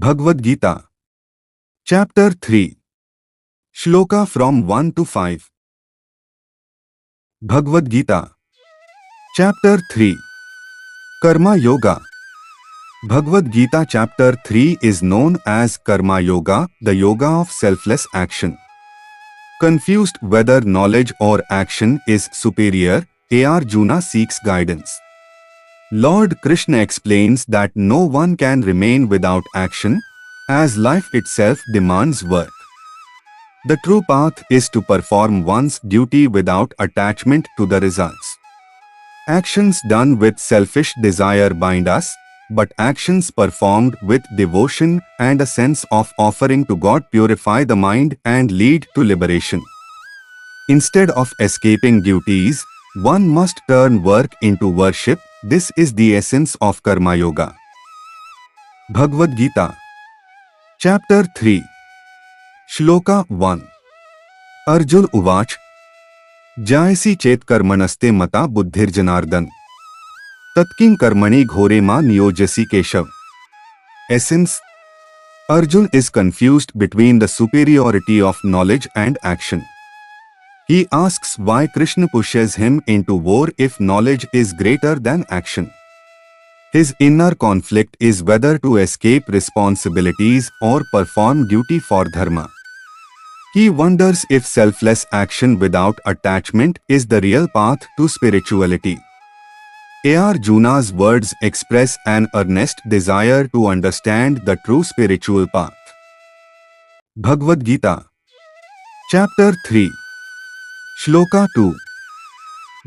Bhagavad Gita, Chapter 3, Shloka from 1 to 5. Bhagavad Gita, Chapter 3, Karma Yoga. Bhagavad Gita Chapter 3 is known as Karma Yoga, the yoga of selfless action. Confused whether knowledge or action is superior, Arjuna seeks guidance. Lord Krishna explains that no one can remain without action, as life itself demands work. The true path is to perform one's duty without attachment to the results. Actions done with selfish desire bind us, but actions performed with devotion and a sense of offering to God purify the mind and lead to liberation. Instead of escaping duties, one must turn work into worship. This is the essence of Karma Yoga. Bhagavad Gita, Chapter 3, Shloka 1. Arjun Uvach, Jayasi Chet Karmanaste Mata Buddhirjanardan, Tatking Karmani Ghore Ma Niyojasi Keshav. Essence: Arjun is confused between the superiority of knowledge and action. He asks why Krishna pushes him into war if knowledge is greater than action. His inner conflict is whether to escape responsibilities or perform duty for dharma. He wonders if selfless action without attachment is the real path to spirituality. Arjuna's words express an earnest desire to understand the true spiritual path. Bhagavad Gita, Chapter 3, Shloka 2.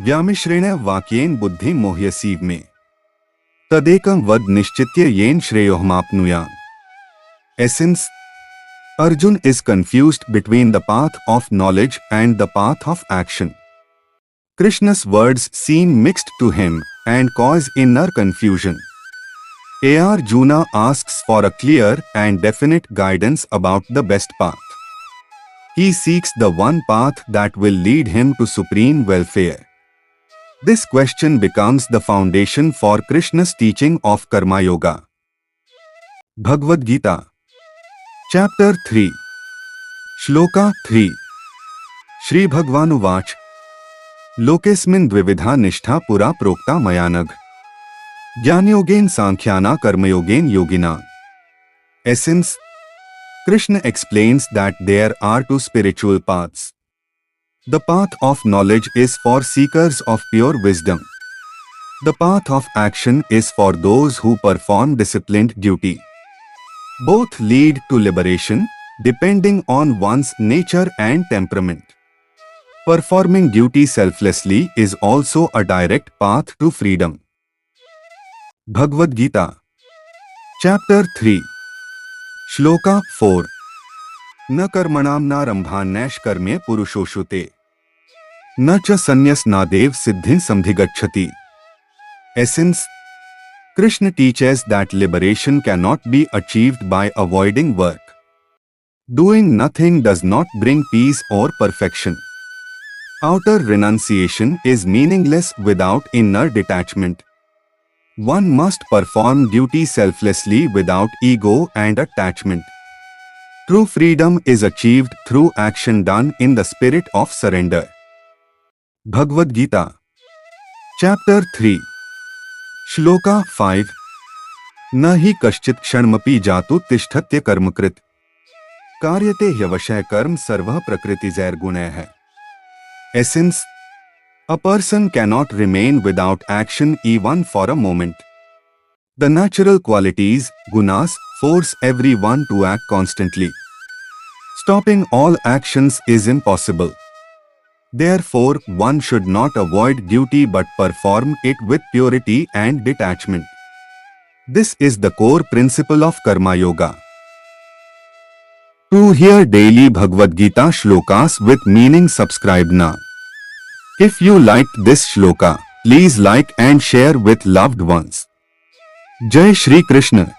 Vyamishreణ वाक्येन बुद्धि मोह्यसीव में तदेकं वद निश्चित्य येन श्रेयोहमाप्नुयाम. Essence: Arjun is confused between the path of knowledge and the path of action. Krishna's words seem mixed to him and cause inner confusion. Arjuna asks for a clear and definite guidance about the best path. He seeks the one path that will lead him to supreme welfare. This question becomes the foundation for Krishna's teaching of Karma Yoga. Bhagavad Gita, Chapter 3, Shloka 3. Shri Bhagwanuvach, Lokesmin dvividha nishtha pura prokta mayanag, Jnanyogen Sankhyana Karmayogen Yogina. Essence: Krishna explains that there are two spiritual paths. The path of knowledge is for seekers of pure wisdom. The path of action is for those who perform disciplined duty. Both lead to liberation, depending on one's nature and temperament. Performing duty selflessly is also a direct path to freedom. Bhagavad Gita, Chapter 3, Shloka 4. न कर्मणाम नारंभान्नैष कर्मे पुरुषोषुते न च संन्यासनादेव सिद्धिं समधिगच्छति. Essence: Krishna teaches that liberation cannot be achieved by avoiding work. Doing nothing does not bring peace or perfection. Outer renunciation is meaningless without inner detachment. One must perform duty selflessly without ego and attachment. True freedom is achieved through action done in the spirit of surrender. Bhagavad Gita, Chapter 3, Shloka 5. न हि कश्चित् क्षणमपि जातु तिष्ठत्य कर्मकृत कार्यते ह्यवशः कर्म सर्वः प्रकृतिजैर्गुणैः. Essence: A person cannot remain without action even for a moment. The natural qualities, gunas, force everyone to act constantly. Stopping all actions is impossible. Therefore, one should not avoid duty but perform it with purity and detachment. This is the core principle of Karma Yoga. To hear daily Bhagavad Gita shlokas with meaning, subscribe now. If you liked this shloka, please like and share with loved ones. Jai Shri Krishna.